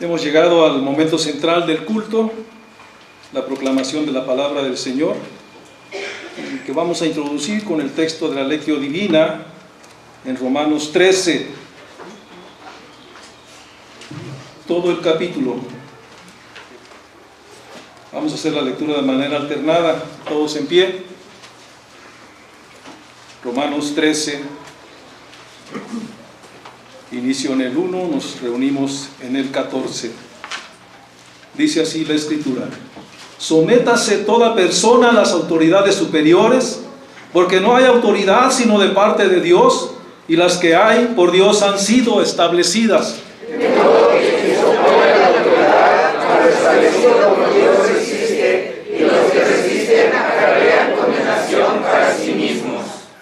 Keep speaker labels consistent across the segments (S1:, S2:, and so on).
S1: Hemos llegado al momento central del culto, la proclamación de la palabra del Señor, que vamos a introducir con el texto de la Lectio Divina en Romanos 13, todo el capítulo. Vamos a hacer la lectura de manera alternada, todos en pie. Romanos 13, inicio en el 1, nos reunimos en el 14. Dice así la Escritura: sométase toda persona a las autoridades superiores, porque no hay autoridad sino de parte de Dios, y las que hay por Dios han sido establecidas.
S2: De modo que quien se opone a la autoridad, a lo establecido por Dios resiste, y los que resisten acarrean condenación para sí mismos.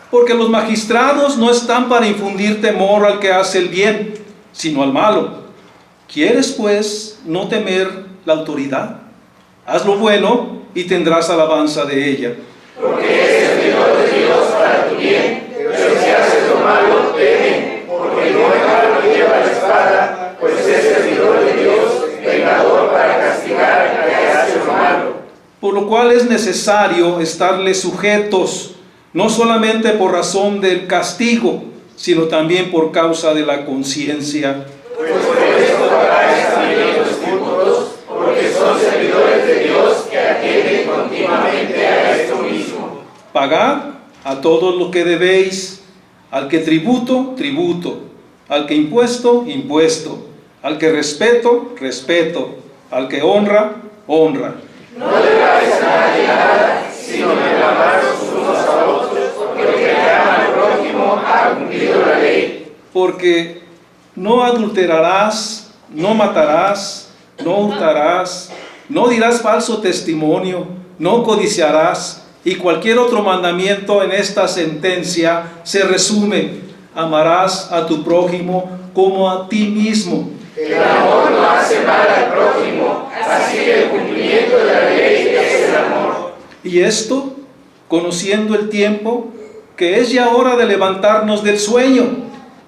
S1: Porque los magistrados no están para infundir temor al que hace el bien, sino al malo. ¿Quieres, pues, no temer la autoridad? Haz lo bueno y tendrás alabanza de ella.
S2: Porque eres servidor de Dios para tu bien, pero si haces lo malo, teme, porque no el malo lleva la espada, pues es servidor de Dios, vengador para castigar al que hace lo malo.
S1: Por lo cual es necesario estarle sujetos, no solamente por razón del castigo, sino también por causa de la conciencia.
S2: Pues por esto pagáis también los cultos, porque son servidores de Dios que atienden continuamente a esto mismo.
S1: Pagad a todos lo que debéis, al que tributo, tributo, al que impuesto, impuesto, al que respeto, respeto, al que honra, honra.
S2: No debáis a nadie nada, sino reclamaros unos a otros, porque el que ama al prójimo ha cumplido la ley.
S1: Porque no adulterarás, no matarás, no hurtarás, no dirás falso testimonio, no codiciarás, y cualquier otro mandamiento en esta sentencia se resume: amarás a tu prójimo como a ti mismo.
S2: El amor no hace mal al prójimo, así que el cumplimiento de la ley es el amor.
S1: Y esto, conociendo el tiempo, que es ya hora de levantarnos del sueño,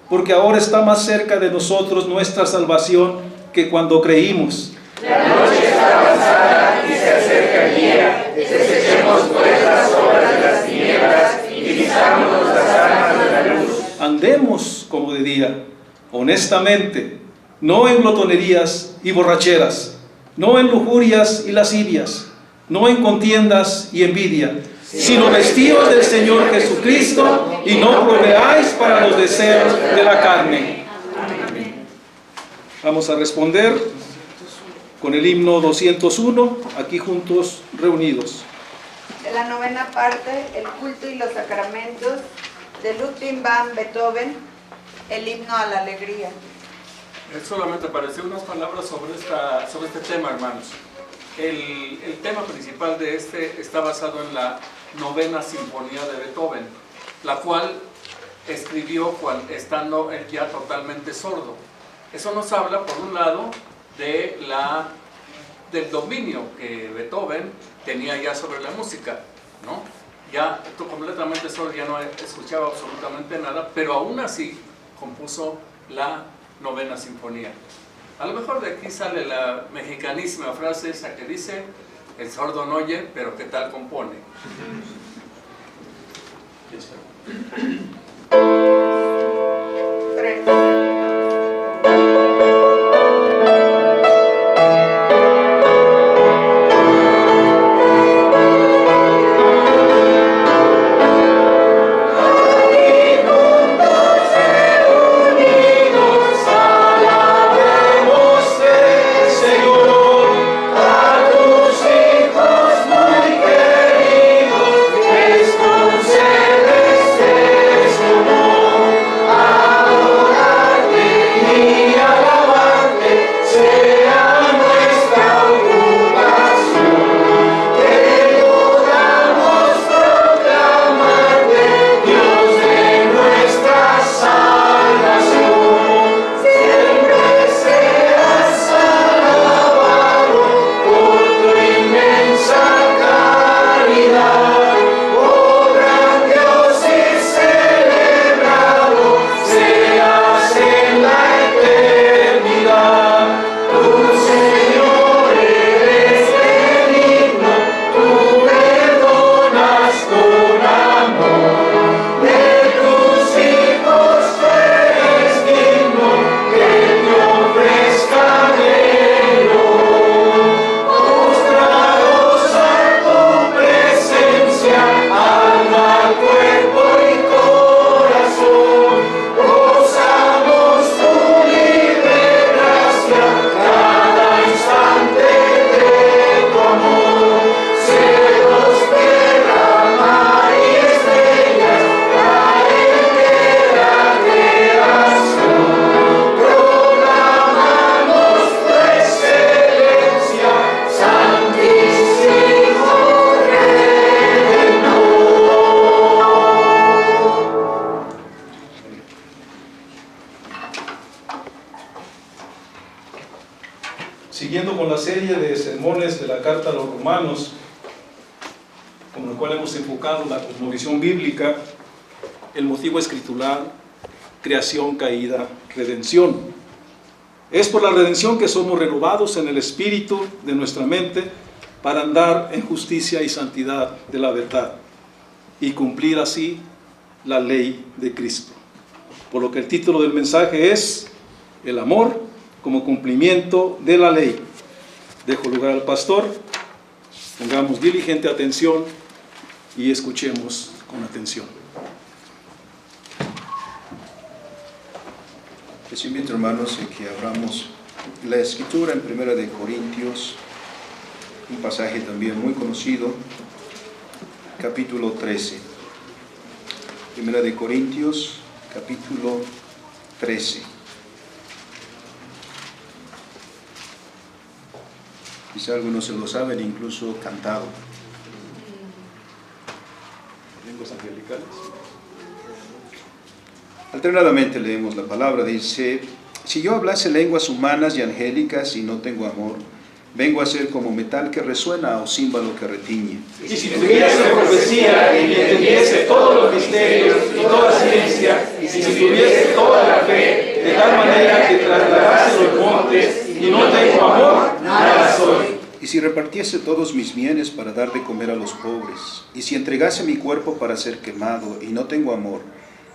S1: porque ahora está más cerca de nosotros nuestra salvación que cuando creímos.
S2: La noche está avanzada y se acerca el día. Desechemos pues las obras de las tinieblas y vistámonos las armas de la luz.
S1: Andemos como de día, honestamente, no en glotonerías y borracheras, no en lujurias y lascivias, no en contiendas y envidia, sino vestidos del Señor Jesucristo, y no proveáis para los deseos de la carne. Vamos a responder con el himno 201, aquí juntos reunidos.
S3: De la novena parte, el culto y los sacramentos, de Ludwig van Beethoven, el himno a la alegría.
S4: Solamente para decir unas palabras sobre este tema, hermanos. El tema principal de este está basado en la novena sinfonía de Beethoven, la cual escribió estando él ya totalmente sordo. Eso nos habla, por un lado, del dominio que Beethoven tenía ya sobre la música, ¿no? Ya completamente sordo, ya no escuchaba absolutamente nada, pero aún así compuso la novena sinfonía. A lo mejor de aquí sale la mexicanísima frase esa que dice: el sordo no oye, pero ¿qué tal compone?
S2: Como
S1: siguiendo con la serie de sermones de la carta a los romanos, con la cual hemos enfocado la cosmovisión bíblica, el motivo escritural, creación, caída, redención. Es por la redención que somos renovados en el espíritu de nuestra mente para andar en justicia y santidad de la verdad y cumplir así la ley de Cristo. Por lo que el título del mensaje es el amor como cumplimiento de la ley. Dejo lugar al pastor, pongamos diligente atención y escuchemos con atención.
S5: Les invito, hermanos, a que abramos la escritura en 1 de Corintios, un pasaje también muy conocido, capítulo 13. 1 de Corintios, capítulo 13. Quizá algunos se lo saben, incluso cantado.
S1: Lenguas angelicales.
S5: Alternadamente leemos la palabra, dice: si yo hablase lenguas humanas y angélicas y no tengo amor, vengo a ser como metal que resuena o címbalo que retiñe.
S1: Y si tuviese profecía y entendiese todos los misterios y toda ciencia, y si tuviese toda la fe, de tal manera que trasladase los montes, y no tengo amor, nada soy.
S5: Y si repartiese todos mis bienes para dar de comer a los pobres, y si entregase mi cuerpo para ser quemado y no tengo amor,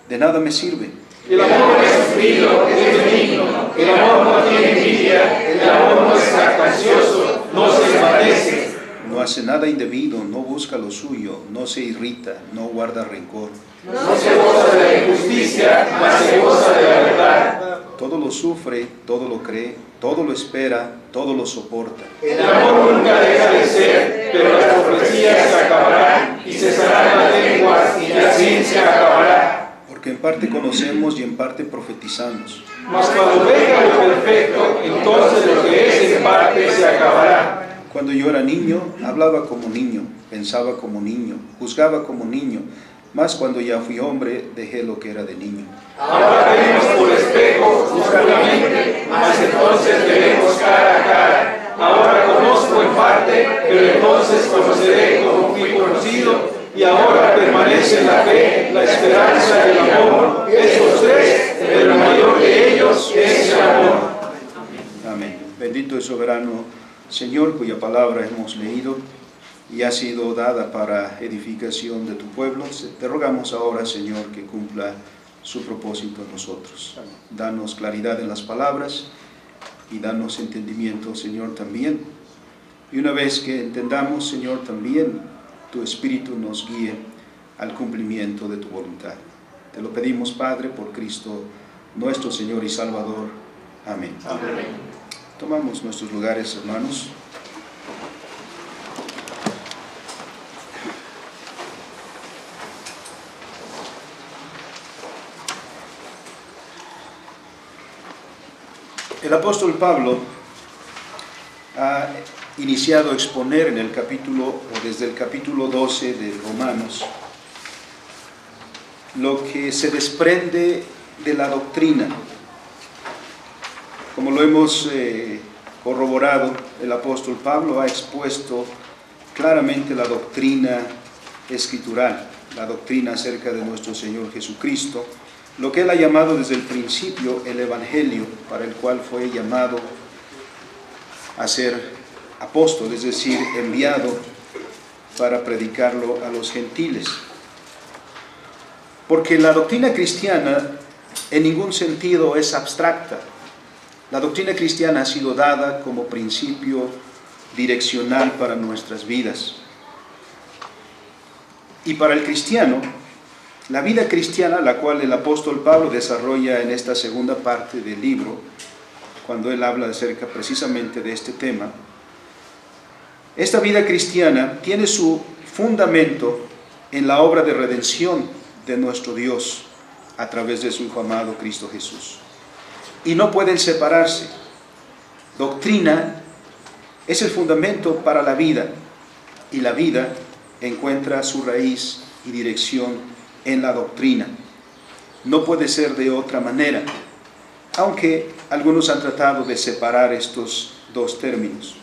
S5: de nada me sirve.
S1: El amor no es sufrido, es benigno, el amor no tiene envidia, el amor no es jactancioso, no se envanece.
S5: No hace nada indebido, no busca lo suyo, no se irrita, no guarda rencor.
S1: No se goza de la injusticia, mas se goza de la verdad.
S5: Todo lo sufre, todo lo cree, todo lo espera, todo lo soporta.
S1: El amor nunca deja de ser, pero las profecías se acabarán, y cesarán las lenguas, y la ciencia acabará.
S5: Porque en parte conocemos y en parte profetizamos.
S1: Mas cuando venga lo perfecto, entonces lo que es en parte se acabará.
S5: Cuando yo era niño, hablaba como niño, pensaba como niño, juzgaba como niño. Mas cuando ya fui hombre, dejé lo que era de niño.
S1: Ahora vemos por espejo, oscuramente, mas entonces veremos cara a cara. Ahora conozco en parte, pero entonces conoceré como fui conocido. Y ahora permanece la fe, la esperanza y el amor. Estos tres, pero el mayor de ellos es el amor.
S5: Amén. Bendito y soberano Señor, cuya palabra hemos leído y ha sido dada para edificación de tu pueblo. Te rogamos ahora, Señor, que cumpla su propósito en nosotros. Danos claridad en las palabras y danos entendimiento, Señor, también. Y una vez que entendamos, Señor, también tu Espíritu nos guíe al cumplimiento de tu voluntad. Te lo pedimos, Padre, por Cristo, nuestro Señor y Salvador. Amén.
S1: Amén.
S5: Tomamos nuestros lugares, hermanos. El apóstol Pablo ha iniciado a exponer en el capítulo, o desde el capítulo 12 de Romanos, lo que se desprende de la doctrina. Como lo hemos corroborado, el apóstol Pablo ha expuesto claramente la doctrina escritural, la doctrina acerca de nuestro Señor Jesucristo, lo que él ha llamado desde el principio el Evangelio, para el cual fue llamado a ser apóstol, es decir, enviado para predicarlo a los gentiles. Porque la doctrina cristiana en ningún sentido es abstracta. La doctrina cristiana ha sido dada como principio direccional para nuestras vidas. Y para el cristiano, la vida cristiana, la cual el apóstol Pablo desarrolla en esta segunda parte del libro, cuando él habla acerca precisamente de este tema, esta vida cristiana tiene su fundamento en la obra de redención de nuestro Dios a través de su Hijo amado Cristo Jesús. Y no pueden separarse. Doctrina es el fundamento para la vida, y la vida encuentra su raíz y dirección en la doctrina. No puede ser de otra manera. aunque algunos han tratado de separar estos dos términos.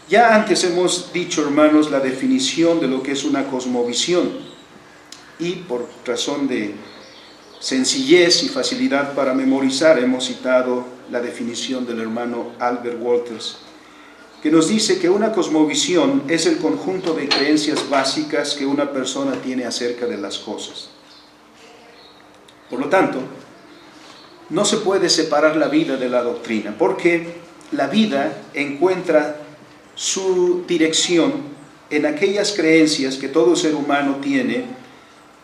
S5: Ya antes hemos dicho, hermanos, la definición de lo que es una cosmovisión, y por razón de sencillez y facilidad para memorizar hemos citado la definición del hermano Albert Walters, que nos dice que una cosmovisión es el conjunto de creencias básicas que una persona tiene acerca de las cosas. Por lo tanto, no se puede separar la vida de la doctrina, porque la vida encuentra su dirección en aquellas creencias que todo ser humano tiene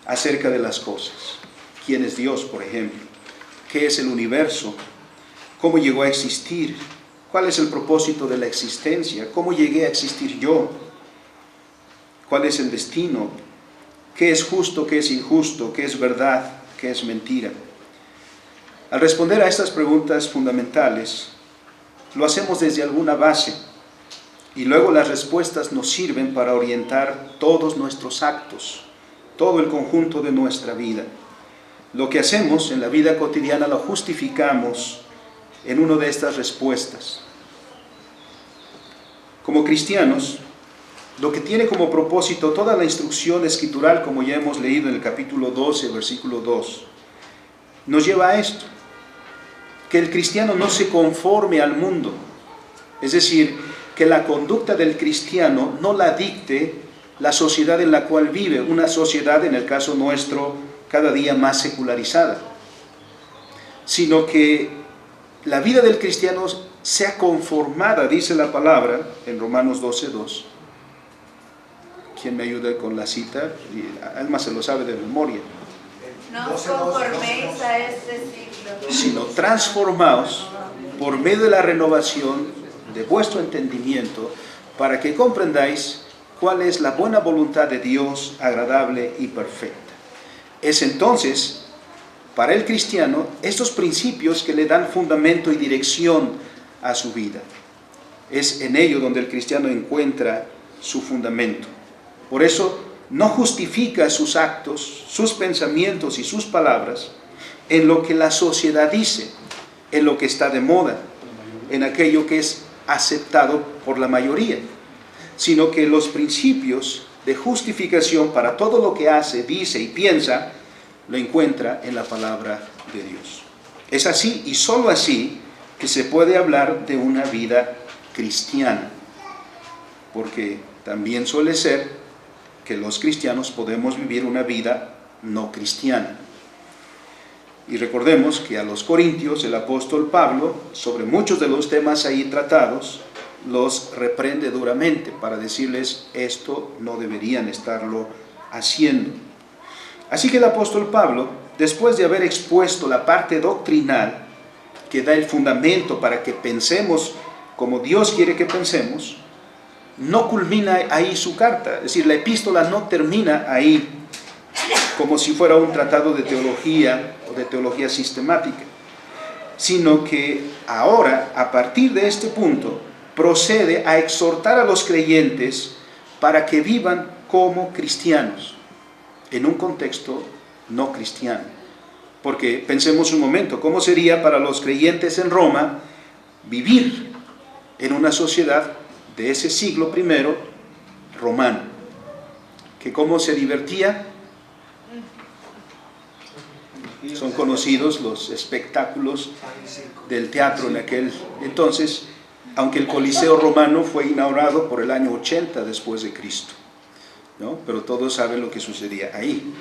S5: acerca de las cosas. ¿Quién es Dios, por ejemplo? ¿Qué es el universo? ¿Cómo llegó a existir? ¿Cuál es el propósito de la existencia? ¿Cómo llegué a existir yo? ¿Cuál es el destino? ¿Qué es justo? ¿Qué es injusto? ¿Qué es verdad? ¿Qué es mentira? Al responder a estas preguntas fundamentales, lo hacemos desde alguna base, y luego las respuestas nos sirven para orientar todos nuestros actos, todo el conjunto de nuestra vida. Lo que hacemos en la vida cotidiana lo justificamos en una de estas respuestas. Como cristianos, lo que tiene como propósito toda la instrucción escritural, como ya hemos leído en el capítulo 12, versículo 2, nos lleva a esto: que el cristiano no se conforme al mundo, es decir, que la conducta del cristiano no la dicte la sociedad en la cual vive, una sociedad, en el caso nuestro, cada día más secularizada, sino que la vida del cristiano sea conformada, dice la palabra en Romanos 12:2. ¿Quién me ayuda con la cita? Alma se lo sabe de memoria.
S3: No os conforméis a este siglo,
S5: Sino transformaos por medio de la renovación de vuestro entendimiento, para que comprendáis cuál es la buena voluntad de Dios, agradable y perfecta. Es entonces, para el cristiano, estos principios que le dan fundamento y dirección a su vida. Es en ello donde el cristiano encuentra su fundamento. Por eso, no justifica sus actos, sus pensamientos y sus palabras en lo que la sociedad dice, en lo que está de moda, en aquello que es aceptado por la mayoría, sino que los principios de justificación para todo lo que hace, dice y piensa, lo encuentra en la palabra de Dios. Es así y solo así que se puede hablar de una vida cristiana, porque también suele ser que los cristianos podemos vivir una vida no cristiana. Y recordemos que a los corintios el apóstol Pablo, sobre muchos de los temas ahí tratados, los reprende duramente para decirles esto no deberían estarlo haciendo. Así que el apóstol Pablo, después de haber expuesto la parte doctrinal que da el fundamento para que pensemos como Dios quiere que pensemos, no culmina ahí su carta. Es decir, la epístola no termina ahí como si fuera un tratado de teología o de teología sistemática, sino que ahora, a partir de este punto, procede a exhortar a los creyentes para que vivan como cristianos, en un contexto no cristiano. Porque pensemos un momento, ¿cómo sería para los creyentes en Roma vivir en una sociedad de ese siglo primero romano? ¿Que cómo se divertía? Son conocidos los espectáculos del teatro en aquel entonces, aunque el Coliseo romano fue inaugurado por el año 80 después de Cristo, ¿no? Pero todos saben lo que sucedía ahí.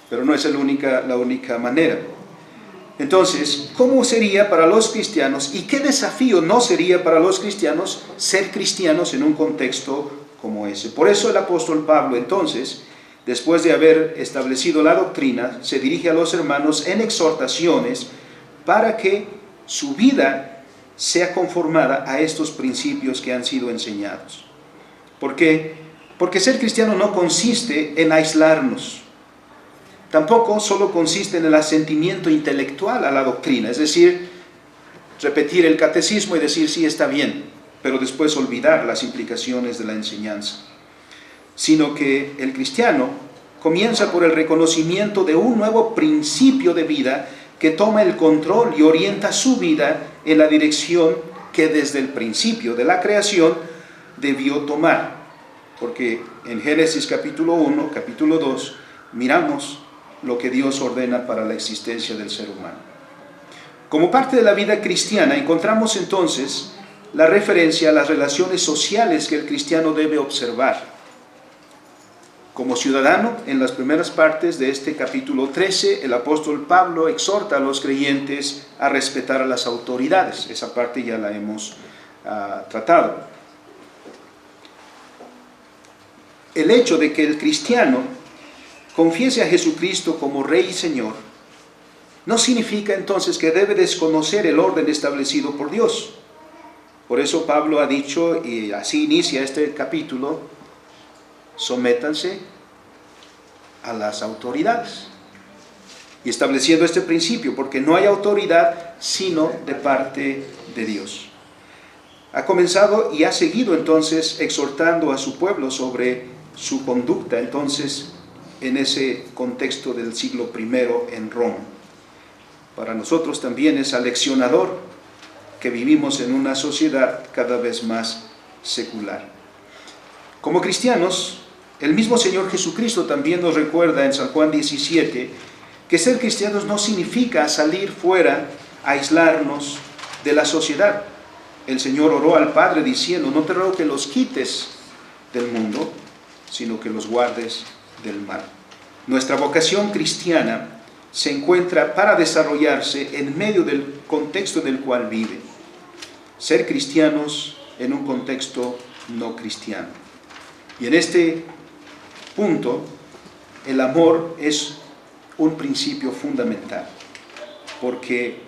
S5: Pero no es la única manera. Entonces, ¿cómo sería para los cristianos y qué desafío no sería para los cristianos ser cristianos en un contexto como ese? Por eso el apóstol Pablo, entonces, después de haber establecido la doctrina, se dirige a los hermanos en exhortaciones para que su vida sea conformada a estos principios que han sido enseñados. ¿Por qué? Porque ser cristiano no consiste en aislarnos. Tampoco solo consiste en el asentimiento intelectual a la doctrina, es decir, repetir el catecismo y decir sí, está bien, pero después olvidar las implicaciones de la enseñanza. Sino que el cristiano comienza por el reconocimiento de un nuevo principio de vida que toma el control y orienta su vida en la dirección que desde el principio de la creación debió tomar. Porque en Génesis capítulo 1, capítulo 2, miramos lo que Dios ordena para la existencia del ser humano. Como parte de la vida cristiana encontramos entonces la referencia a las relaciones sociales que el cristiano debe observar. Como ciudadano, en las primeras partes de este capítulo 13, el apóstol Pablo exhorta a los creyentes a respetar a las autoridades. Esa parte ya la hemos tratado. El hecho de que el cristiano confiese a Jesucristo como Rey y Señor no significa entonces que debe desconocer el orden establecido por Dios. Por eso Pablo ha dicho, y así inicia este capítulo: sométanse a las autoridades. Y estableciendo este principio, porque no hay autoridad sino de parte de Dios. Ha comenzado y ha seguido entonces exhortando a su pueblo sobre su conducta, entonces, en ese contexto del siglo I en Roma. Para nosotros también es aleccionador que vivimos en una sociedad cada vez más secular. Como cristianos, el mismo Señor Jesucristo también nos recuerda en San Juan 17 que ser cristianos no significa salir fuera, aislarnos de la sociedad. El Señor oró al Padre diciendo: no te ruego que los quites del mundo, sino que los guardes del mal. Nuestra vocación cristiana se encuentra para desarrollarse en medio del contexto en el cual vive. Ser cristianos en un contexto no cristiano. Y en este punto, el amor es un principio fundamental, porque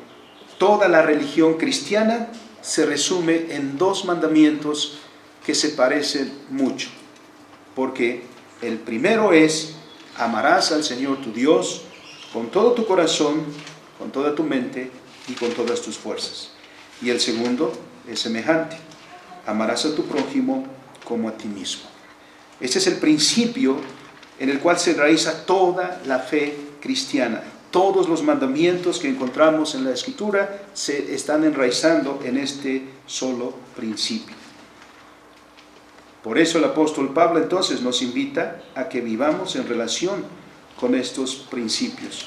S5: toda la religión cristiana se resume en dos mandamientos que se parecen mucho, porque el primero es: amarás al Señor tu Dios con todo tu corazón, con toda tu mente y con todas tus fuerzas. Y el segundo es semejante: amarás a tu prójimo como a ti mismo. Este es el principio en el cual se enraiza toda la fe cristiana. Todos los mandamientos que encontramos en la Escritura se están enraizando en este solo principio. Por eso el apóstol Pablo entonces nos invita a que vivamos en relación con estos principios.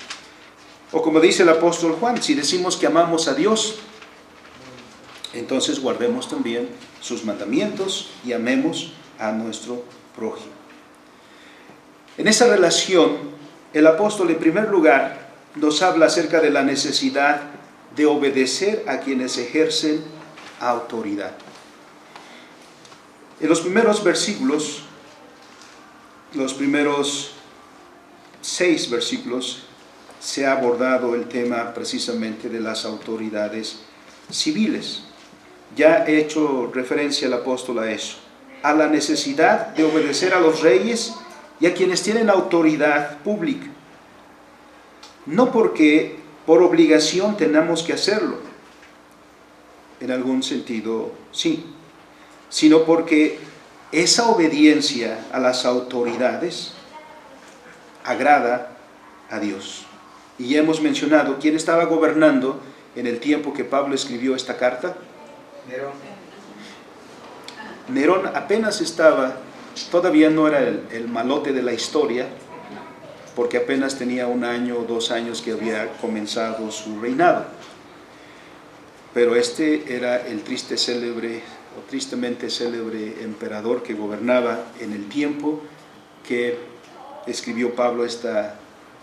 S5: O como dice el apóstol Juan, si decimos que amamos a Dios, entonces guardemos también sus mandamientos y amemos a nuestro prójimo. En esa relación, el apóstol en primer lugar nos habla acerca de la necesidad de obedecer a quienes ejercen autoridad. En los primeros versículos, los primeros 6 versículos, se ha abordado el tema precisamente de las autoridades civiles. Ya he hecho referencia el apóstol a eso, a la necesidad de obedecer a los reyes y a quienes tienen autoridad pública. No porque por obligación tenemos que hacerlo, en algún sentido sí, sino porque esa obediencia a las autoridades agrada a Dios. Y ya hemos mencionado quién estaba gobernando en el tiempo que Pablo escribió esta carta. Nerón apenas estaba, todavía no era el malote de la historia, porque apenas tenía 1 año o 2 años que había comenzado su reinado. Pero este era el tristemente célebre emperador que gobernaba en el tiempo que escribió Pablo esta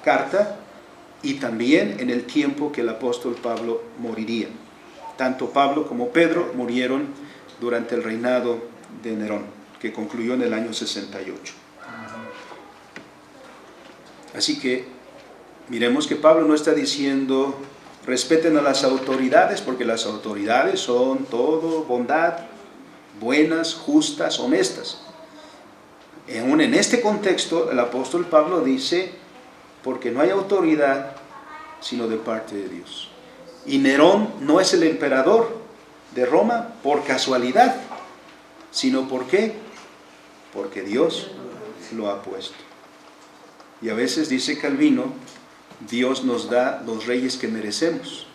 S5: carta, y también en el tiempo que el apóstol Pablo moriría. Tanto Pablo como Pedro murieron durante el reinado de Nerón, que concluyó en el año 68. Así que miremos que Pablo no está diciendo respeten a las autoridades, porque las autoridades son todo bondad, buenas, justas, honestas. En este contexto, el apóstol Pablo dice, porque no hay autoridad sino de parte de Dios. Y Nerón no es el emperador de Roma por casualidad, sino ¿por qué? Porque Dios lo ha puesto. Y a veces dice Calvino Dios nos da los reyes que merecemos,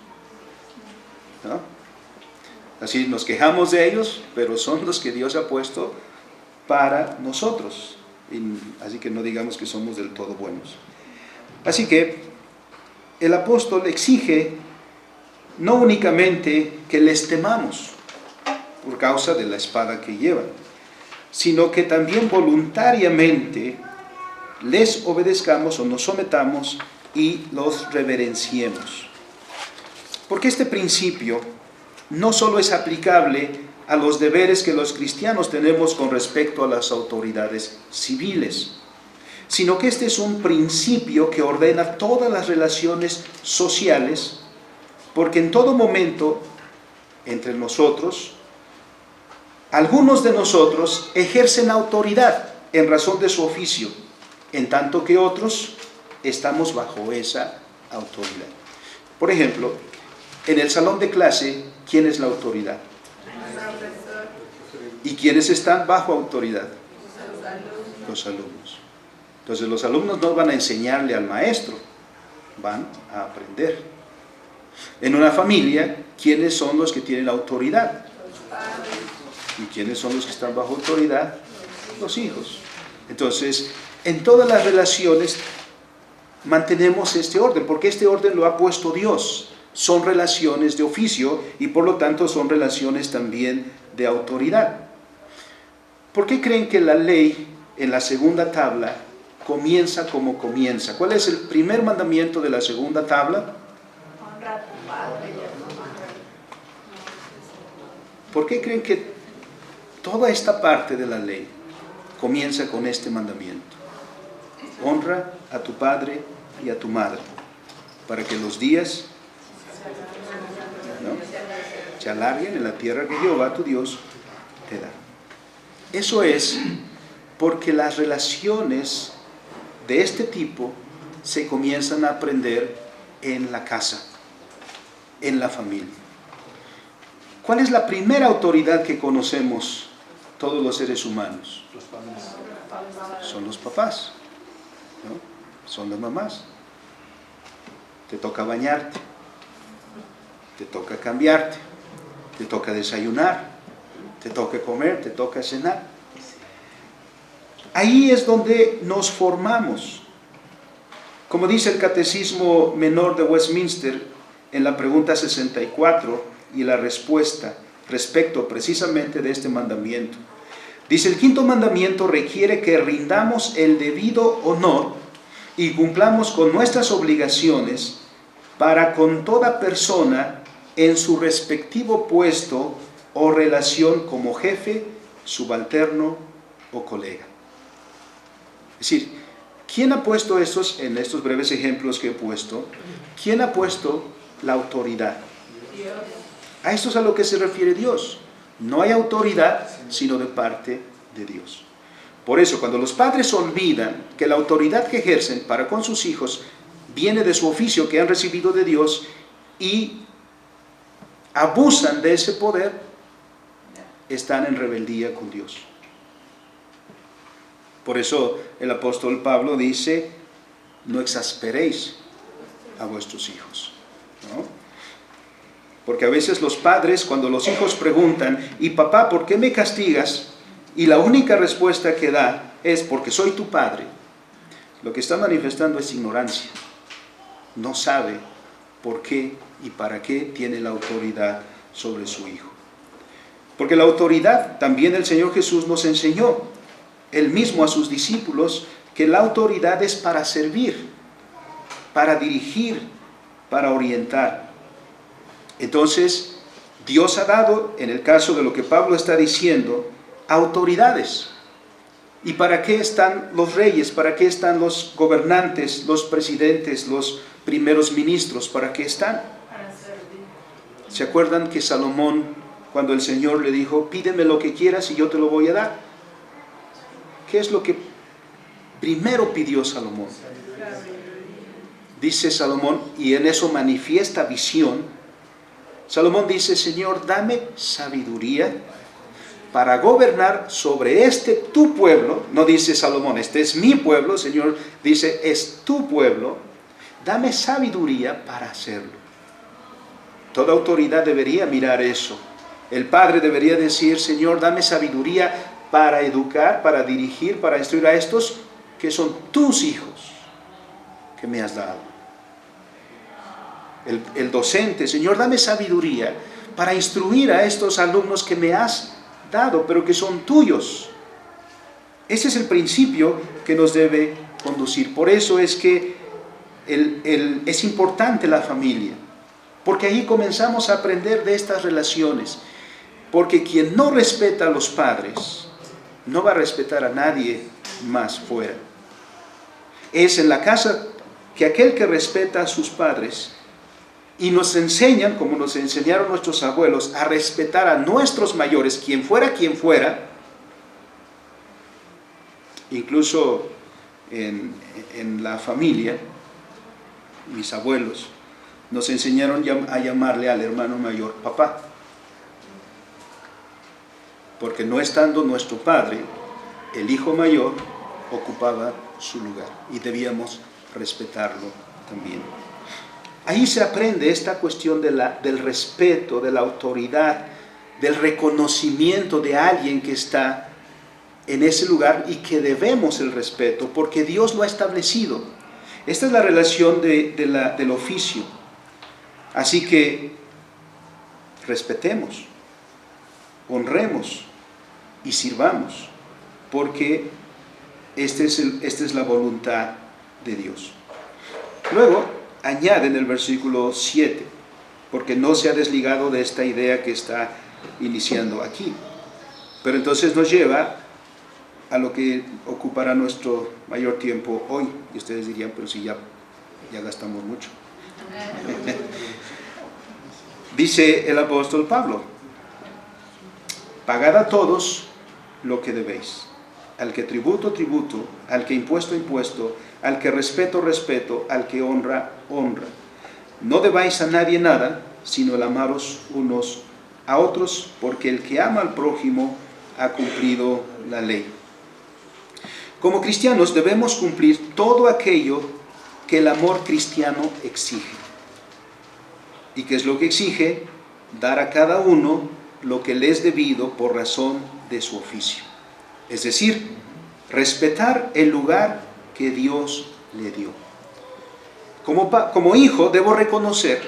S5: ¿no? Así nos quejamos de ellos, pero son los que Dios ha puesto para nosotros. Así que no digamos que somos del todo buenos. Así que el apóstol exige no únicamente que les temamos por causa de la espada que llevan, sino que también voluntariamente les obedezcamos o nos sometamos y los reverenciemos. Porque este principio no solo es aplicable a los deberes que los cristianos tenemos con respecto a las autoridades civiles, sino que este es un principio que ordena todas las relaciones sociales, porque en todo momento, entre nosotros, algunos de nosotros ejercen autoridad en razón de su oficio, en tanto que otros estamos bajo esa autoridad. Por ejemplo, en el salón de clase, ¿quién es la autoridad? ¿Y quiénes están bajo autoridad? Los alumnos. Entonces los alumnos no van a enseñarle al maestro, van a aprender. En una familia, ¿quiénes son los que tienen autoridad? ¿Y quiénes son los que están bajo autoridad? Los hijos. Entonces, en todas las relaciones mantenemos este orden, porque este orden lo ha puesto Dios. Son relaciones de oficio y por lo tanto son relaciones también de autoridad. ¿Por qué creen que la ley en la segunda tabla comienza como comienza? ¿Cuál es el primer mandamiento de la segunda tabla?
S3: Honra a tu padre y a tu madre.
S5: ¿Por qué creen que toda esta parte de la ley comienza con este mandamiento? Honra a tu padre y a tu madre, para que los días, ¿no?, se alarguen en la tierra que Jehová tu Dios te da. Eso es porque las relaciones de este tipo se comienzan a aprender en la casa, en la familia. ¿Cuál es la primera autoridad que conocemos todos los seres humanos? Son los papás, ¿no? Son las mamás. Te toca bañarte, te toca cambiarte, te toca desayunar, te toca comer, te toca cenar. Ahí es donde nos formamos. Como dice el Catecismo Menor de Westminster en la pregunta 64 y la respuesta respecto precisamente de este mandamiento. Dice: el quinto mandamiento requiere que rindamos el debido honor y cumplamos con nuestras obligaciones para con toda persona en su respectivo puesto o relación como jefe, subalterno o colega. Es decir, ¿quién ha puesto estos, en estos breves ejemplos que he puesto, quién ha puesto la autoridad?
S3: Dios.
S5: A esto es a lo que se refiere Dios. No hay autoridad sino de parte de Dios. Por eso, cuando los padres olvidan que la autoridad que ejercen para con sus hijos viene de su oficio que han recibido de Dios y abusan de ese poder, están en rebeldía con Dios. Por eso el apóstol Pablo dice: no exasperéis a vuestros hijos, ¿no? Porque a veces los padres, cuando los hijos preguntan: ¿y papá, por qué me castigas?, y la única respuesta que da es: porque soy tu padre, lo que está manifestando es ignorancia. No sabe por qué y para qué tiene la autoridad sobre su hijo. Porque la autoridad, también el Señor Jesús nos enseñó, Él mismo a sus discípulos, que la autoridad es para servir, para dirigir, para orientar. Entonces, Dios ha dado, en el caso de lo que Pablo está diciendo, autoridades. ¿Y para qué están los reyes? ¿Para qué están los gobernantes, los presidentes, los primeros ministros? ¿Para qué están?
S3: Para servir.
S5: ¿Se acuerdan que Salomón, cuando el Señor le dijo: pídeme lo que quieras y yo te lo voy a dar? ¿Qué es lo que primero pidió Salomón? Dice Salomón, y en eso manifiesta visión. Salomón dice: Señor, dame sabiduría para gobernar sobre este tu pueblo. No dice Salomón, este es mi pueblo. Señor dice, es tu pueblo. dame sabiduría para hacerlo. Toda autoridad debería mirar eso. El padre debería decir, Señor, dame sabiduría para educar, para dirigir, para instruir a estos que son tus hijos que me has dado. El docente, Señor, dame sabiduría para instruir a estos alumnos que me has dado, pero que son tuyos. Ese es el principio que nos debe conducir. Por eso es que es importante la familia, porque ahí comenzamos a aprender de estas relaciones. Porque quien no respeta a los padres, no va a respetar a nadie más fuera. Es en la casa que aquel que respeta a sus padres, y nos enseñan, como nos enseñaron nuestros abuelos, a respetar a nuestros mayores, quien fuera, incluso en la familia, mis abuelos nos enseñaron a llamarle al hermano mayor papá, porque no estando nuestro padre, el hijo mayor ocupaba su lugar y debíamos respetarlo también. Ahí se aprende esta cuestión del respeto, de la autoridad, del reconocimiento de alguien que está en ese lugar y que debemos el respeto, porque Dios lo ha establecido. Esta es la relación del oficio. Así que respetemos, honremos y sirvamos, porque esta es la voluntad de Dios. Luego añade en el versículo 7, porque no se ha desligado de esta idea que está iniciando aquí. Pero entonces nos lleva a lo que ocupará nuestro mayor tiempo hoy. Y ustedes dirían, pero si ya gastamos mucho. Dice el apóstol Pablo, pagad a todos lo que debéis. Al que tributo, tributo, al que impuesto, impuesto, al que respeto, respeto, al que honra, honra. No debáis a nadie nada, sino el amaros unos a otros, porque el que ama al prójimo ha cumplido la ley. Como cristianos debemos cumplir todo aquello que el amor cristiano exige. ¿Y qué es lo que exige? Dar a cada uno lo que le es debido por razón de su oficio. Es decir, respetar el lugar que Dios le dio. Como hijo debo reconocer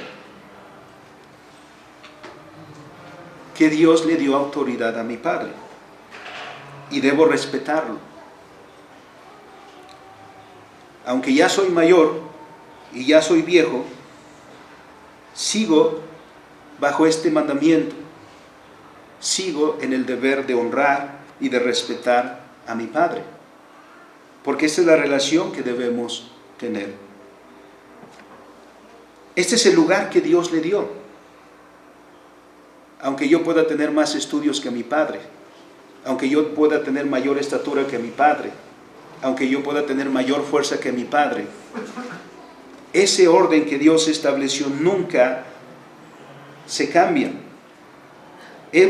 S5: que Dios le dio autoridad a mi padre y debo respetarlo. Aunque ya soy mayor y ya soy viejo, sigo bajo este mandamiento. Sigo en el deber de honrar y de respetar a mi padre, porque esa es la relación que debemos tener. Este es el lugar que Dios le dio. Aunque yo pueda tener más estudios que mi padre, aunque yo pueda tener mayor estatura que mi padre, aunque yo pueda tener mayor fuerza que mi padre, ese orden que Dios estableció nunca se cambia.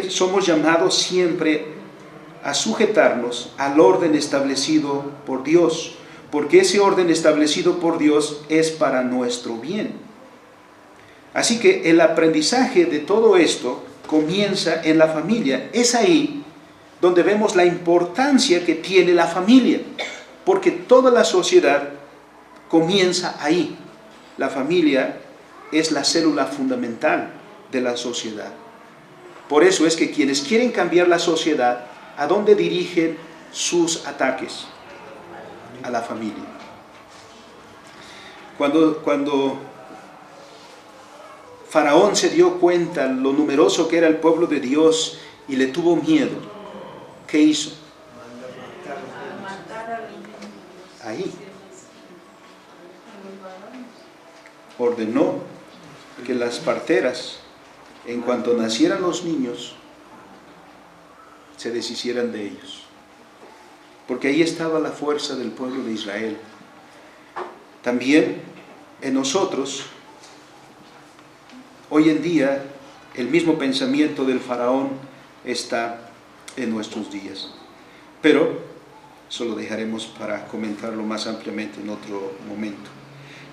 S5: Somos llamados siempre a sujetarnos al orden establecido por Dios, porque ese orden establecido por Dios es para nuestro bien. Así que el aprendizaje de todo esto comienza en la familia. Es ahí donde vemos la importancia que tiene la familia, porque toda la sociedad comienza ahí. La familia es la célula fundamental de la sociedad. Por eso es que quienes quieren cambiar la sociedad, ¿a dónde dirigen sus ataques? A la familia. Cuando Faraón se dio cuenta lo numeroso que era el pueblo de Dios y le tuvo miedo, ¿qué hizo? Ahí ordenó que las parteras, en cuanto nacieran los niños, se deshicieran de ellos, porque ahí estaba la fuerza del pueblo de Israel. También en nosotros, hoy en día, el mismo pensamiento del faraón está en nuestros días, pero eso lo dejaremos para comentarlo más ampliamente en otro momento.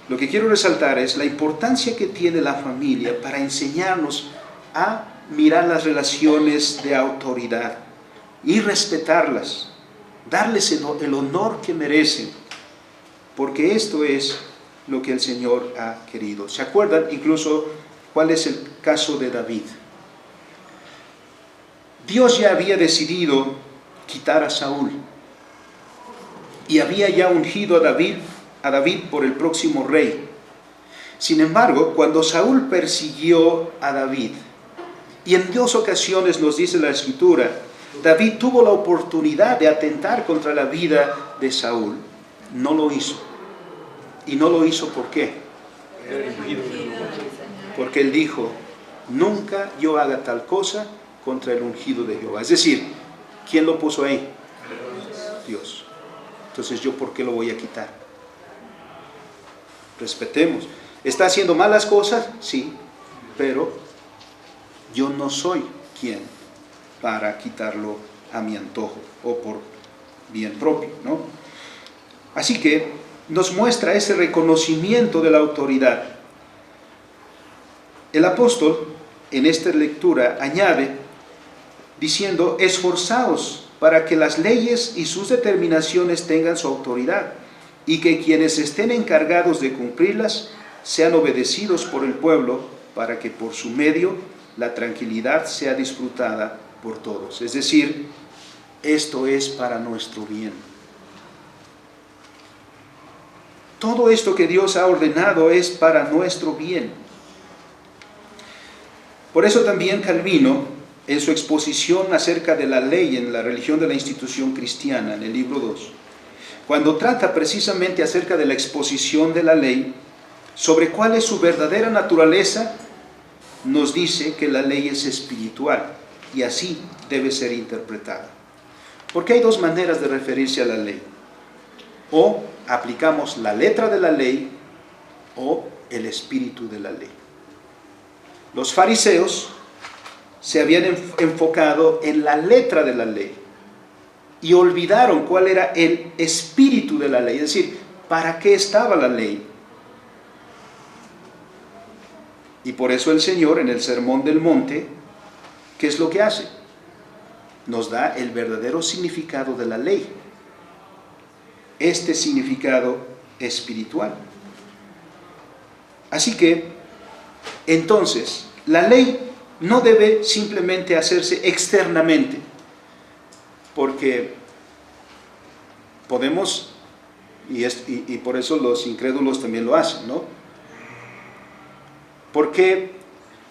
S5: lo que quiero resaltar es la importancia que tiene la familia para enseñarnos a mirar las relaciones de autoridad y respetarlas, darles el honor que merecen, porque esto es lo que el Señor ha querido. ¿Se acuerdan incluso cuál es el caso de David? Dios ya había decidido quitar a Saúl y había ya ungido a David por el próximo rey. Sin embargo, cuando Saúl persiguió a David, y en 2 ocasiones nos dice la Escritura, David tuvo la oportunidad de atentar contra la vida de Saúl, no lo hizo. ¿Y no lo hizo por qué? Porque él dijo, nunca yo haga tal cosa contra el ungido de Jehová. Es decir, ¿quién lo puso ahí? Dios. Entonces, ¿yo por qué lo voy a quitar? Respetemos. ¿Está haciendo malas cosas? Sí, pero yo no soy quien para quitarlo a mi antojo o por bien propio, ¿no? Así que nos muestra ese reconocimiento de la autoridad. El apóstol en esta lectura añade diciendo, esforzaos para que las leyes y sus determinaciones tengan su autoridad y que quienes estén encargados de cumplirlas sean obedecidos por el pueblo para que por su medio la tranquilidad sea disfrutada por todos. Es decir, esto es para nuestro bien. Todo esto que Dios ha ordenado es para nuestro bien. Por eso también Calvino, en su exposición acerca de la ley en la religión de la institución cristiana, en el libro 2, cuando trata precisamente acerca de la exposición de la ley, sobre cuál es su verdadera naturaleza, nos dice que la ley es espiritual y así debe ser interpretada. Porque hay 2 maneras de referirse a la ley. O aplicamos la letra de la ley o el espíritu de la ley. Los fariseos se habían enfocado en la letra de la ley y olvidaron cuál era el espíritu de la ley, es decir, ¿para qué estaba la ley? Y por eso el Señor en el Sermón del Monte, ¿qué es lo que hace? Nos da el verdadero significado de la ley, este significado espiritual. Así que, entonces, la ley no debe simplemente hacerse externamente, porque podemos, y por eso los incrédulos también lo hacen, ¿no? ¿Por qué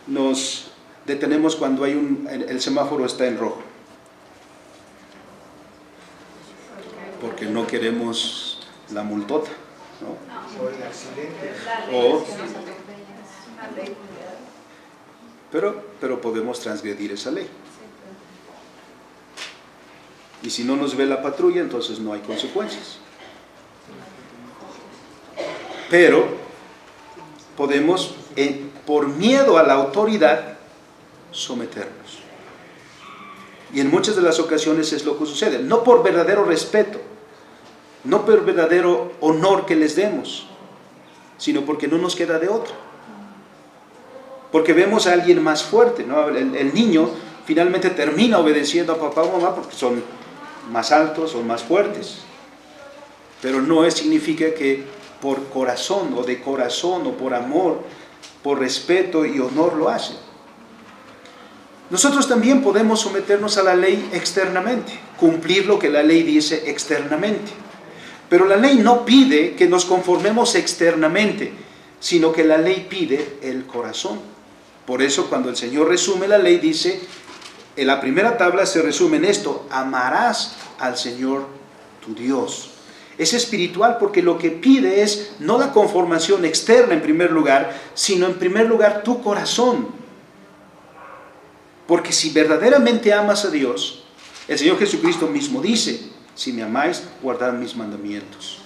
S5: nos detenemos cuando hay el semáforo está en rojo? Porque no queremos la multota, ¿no?
S2: O el accidente.
S5: Pero podemos transgredir esa ley. Y si no nos ve la patrulla, entonces no hay consecuencias. Pero podemos, por miedo a la autoridad, someternos. Y en muchas de las ocasiones es lo que sucede. No por verdadero respeto, no por verdadero honor que les demos, sino porque no nos queda de otra. Porque vemos a alguien más fuerte, ¿no? El niño finalmente termina obedeciendo a papá o mamá porque son más altos o más fuertes. Pero no significa que por corazón o de corazón o por amor, por respeto y honor lo hacen. Nosotros también podemos someternos a la ley externamente, cumplir lo que la ley dice externamente. Pero la ley no pide que nos conformemos externamente, sino que la ley pide el corazón. Por eso cuando el Señor resume la ley dice, en la primera tabla se resume en esto, amarás al Señor tu Dios. Es espiritual porque lo que pide es no la conformación externa en primer lugar, sino en primer lugar tu corazón. Porque si verdaderamente amas a Dios, el Señor Jesucristo mismo dice, si me amáis, guardad mis mandamientos.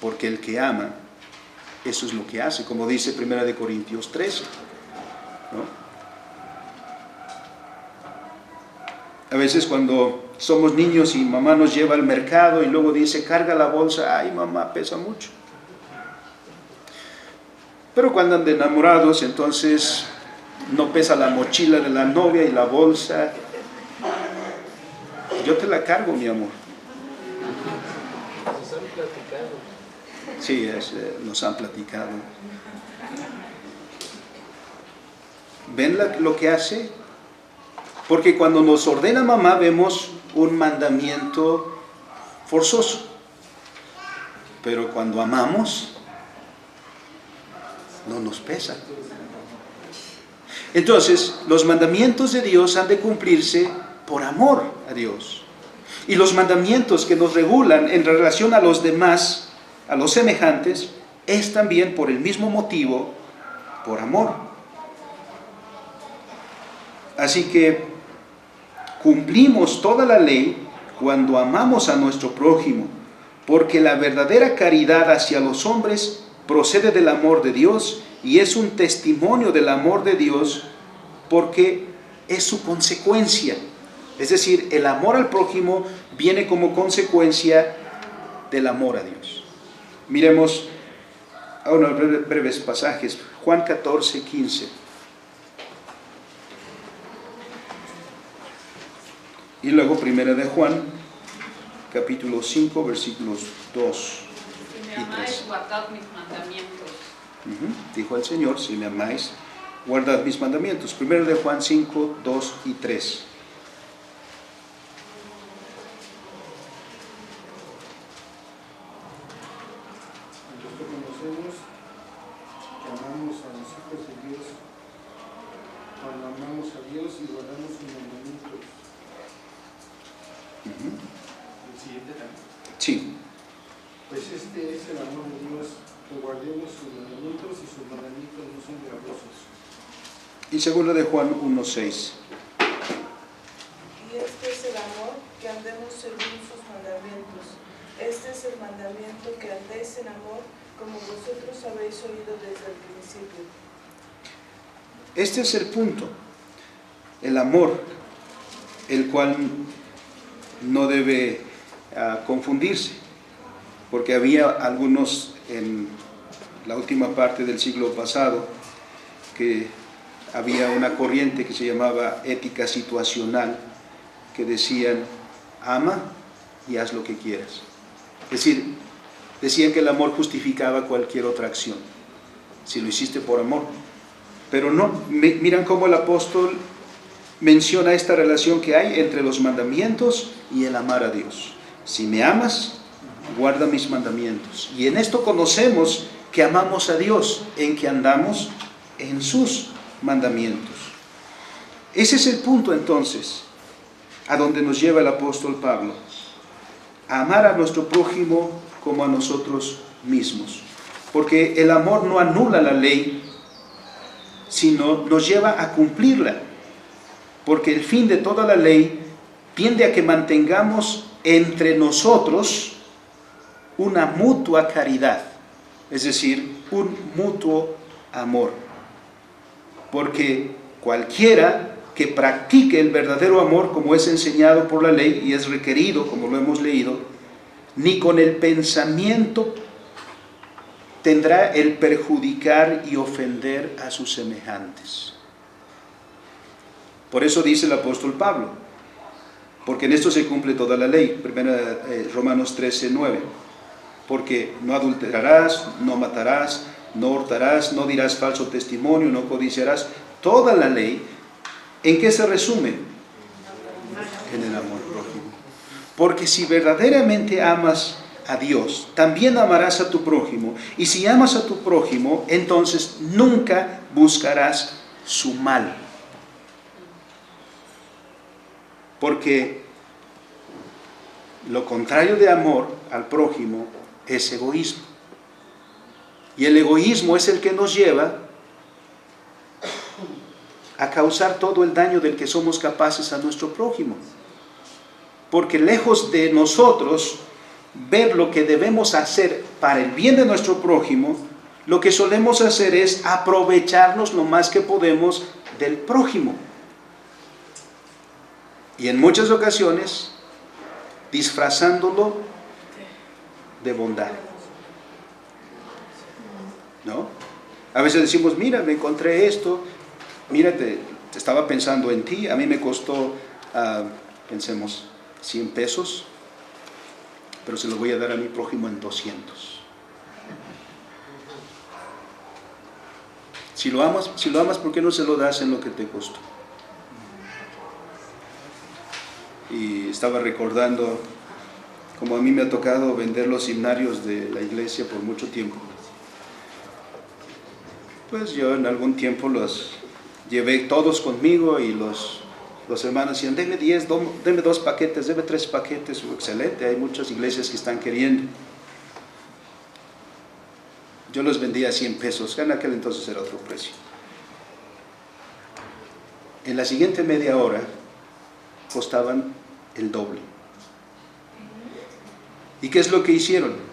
S5: Porque el que ama, eso es lo que hace, como dice 1 Corintios 13, ¿no? A veces cuando somos niños y mamá nos lleva al mercado y luego dice, carga la bolsa, ay mamá, pesa mucho. Pero cuando andan de enamorados, entonces no pesa la mochila de la novia y la bolsa. Yo te la cargo, mi amor. Sí, nos han platicado. ¿Ven lo que hace? Porque cuando nos ordena mamá vemos un mandamiento forzoso. Pero cuando amamos, no nos pesa. Entonces, los mandamientos de Dios han de cumplirse por amor a Dios. Y los mandamientos que nos regulan en relación a los demás, a los semejantes, es también por el mismo motivo, por amor. Así que cumplimos toda la ley cuando amamos a nuestro prójimo, porque la verdadera caridad hacia los hombres procede del amor de Dios y es un testimonio del amor de Dios porque es su consecuencia. Es decir, el amor al prójimo viene como consecuencia del amor a Dios. Miremos a unos breves pasajes. Juan 14, 15. Y luego Primera de Juan, capítulo 5, versículos 2
S6: Si me
S5: y 3.
S6: amáis, guardad mis mandamientos.
S5: Dijo el Señor, si me amáis, guardad mis mandamientos. Primero de Juan 5, 2 y 3.
S7: Nosotros conocemos que amamos a los hijos de Dios cuando amamos a Dios y guardamos sus mandamientos. El siguiente también.
S5: Sí.
S7: Pues este es el amor de Dios, que guardemos sus mandamientos y sus mandamientos no son gravosos.
S5: Y segundo de Juan 1, 6.
S8: Y este es el amor, que andemos según sus mandamientos. Este es el mandamiento, que andéis en amor, como vosotros habéis oído desde el principio.
S5: Este es el punto. El amor, el cual no debe confundirse, porque había algunos en la última parte del siglo pasado que había una corriente que se llamaba ética situacional, que decían, ama y haz lo que quieras. Es decir, decían que el amor justificaba cualquier otra acción, si lo hiciste por amor. Pero no, miran cómo el apóstol menciona esta relación que hay entre los mandamientos y el amar a Dios. Si me amas, guarda mis mandamientos. Y en esto conocemos que amamos a Dios, en que andamos en sus mandamientos. Ese es el punto entonces, a donde nos lleva el apóstol Pablo. A amar a nuestro prójimo como a nosotros mismos. Porque el amor no anula la ley, sino nos lleva a cumplirla. Porque el fin de toda la ley tiende a que mantengamos entre nosotros una mutua caridad, es decir, un mutuo amor. Porque cualquiera que practique el verdadero amor, como es enseñado por la ley y es requerido, como lo hemos leído, ni con el pensamiento tendrá el perjudicar y ofender a sus semejantes. Por eso dice el apóstol Pablo, porque en esto se cumple toda la ley. Primera Romanos 13, 9. Porque no adulterarás, no matarás, no hurtarás, no dirás falso testimonio, no codiciarás. Toda la ley, ¿en qué se resume? En el amor prójimo. Porque si verdaderamente amas a Dios, también amarás a tu prójimo. Y si amas a tu prójimo, entonces nunca buscarás su mal. Porque lo contrario de amor al prójimo es egoísmo. Y el egoísmo es el que nos lleva a causar todo el daño del que somos capaces a nuestro prójimo. Porque lejos de nosotros ver lo que debemos hacer para el bien de nuestro prójimo, lo que solemos hacer es aprovecharnos lo más que podemos del prójimo. Y en muchas ocasiones, disfrazándolo de bondad. ¿No? A veces decimos, mira, me encontré esto, mírate, estaba pensando en ti, a mí me costó, pensemos, 100 pesos, pero se lo voy a dar a mi prójimo en 200. Si lo amas, ¿por qué no se lo das en lo que te costó? Y estaba recordando como a mí me ha tocado vender los himnarios de la iglesia por mucho tiempo. Pues yo en algún tiempo los llevé todos conmigo y los hermanos decían, deme 10, deme 2 paquetes, deme 3 paquetes. Excelente, hay muchas iglesias que están queriendo. Yo los vendía a 100 pesos, en aquel entonces era otro precio. En la siguiente media hora costaban el doble. ¿Y qué es lo que hicieron?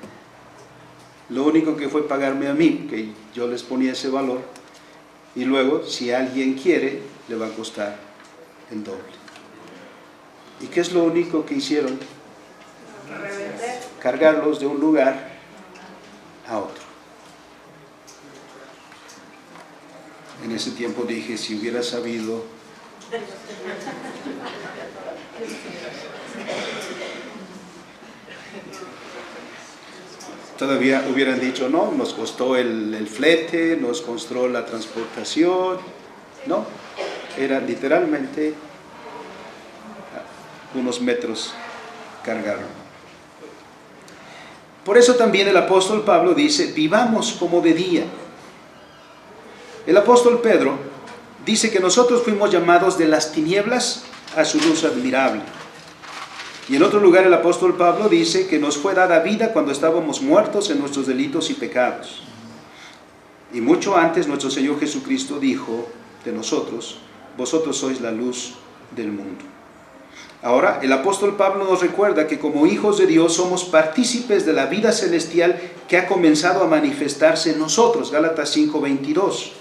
S5: Lo único que fue pagarme a mí, que yo les ponía ese valor, y luego, si alguien quiere, le va a costar el doble. ¿Y qué es lo único que hicieron?
S3: Revender.
S5: Cargarlos de un lugar a otro. En ese tiempo dije, si hubiera sabido, todavía hubieran dicho, no, nos costó el flete, nos costó la transportación. No, era literalmente unos metros cargaron. Por eso también el apóstol Pablo dice, vivamos como de día. El apóstol Pedro dice que nosotros fuimos llamados de las tinieblas a su luz admirable. Y en otro lugar el apóstol Pablo dice que nos fue dada vida cuando estábamos muertos en nuestros delitos y pecados. Y mucho antes nuestro Señor Jesucristo dijo de nosotros, vosotros sois la luz del mundo. Ahora el apóstol Pablo nos recuerda que como hijos de Dios somos partícipes de la vida celestial que ha comenzado a manifestarse en nosotros, Gálatas 5:22.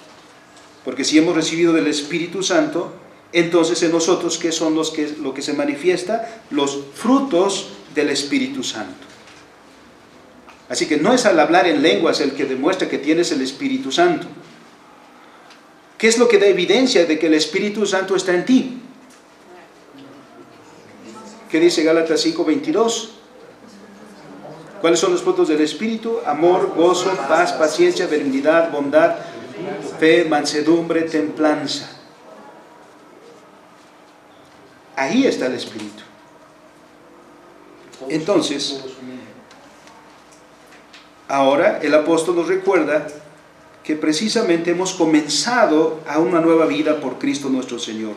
S5: Porque si hemos recibido del Espíritu Santo, entonces en nosotros, ¿qué son lo que se manifiesta? Los frutos del Espíritu Santo. Así que no es al hablar en lenguas el que demuestra que tienes el Espíritu Santo. ¿Qué es lo que da evidencia de que el Espíritu Santo está en ti? ¿Qué dice Gálatas 5:22? ¿Cuáles son los frutos del Espíritu? Amor, gozo, paz, paciencia, benignidad, bondad, fe, mansedumbre, templanza. Ahí está el Espíritu. Entonces, ahora el apóstol nos recuerda que precisamente hemos comenzado a una nueva vida por Cristo nuestro Señor.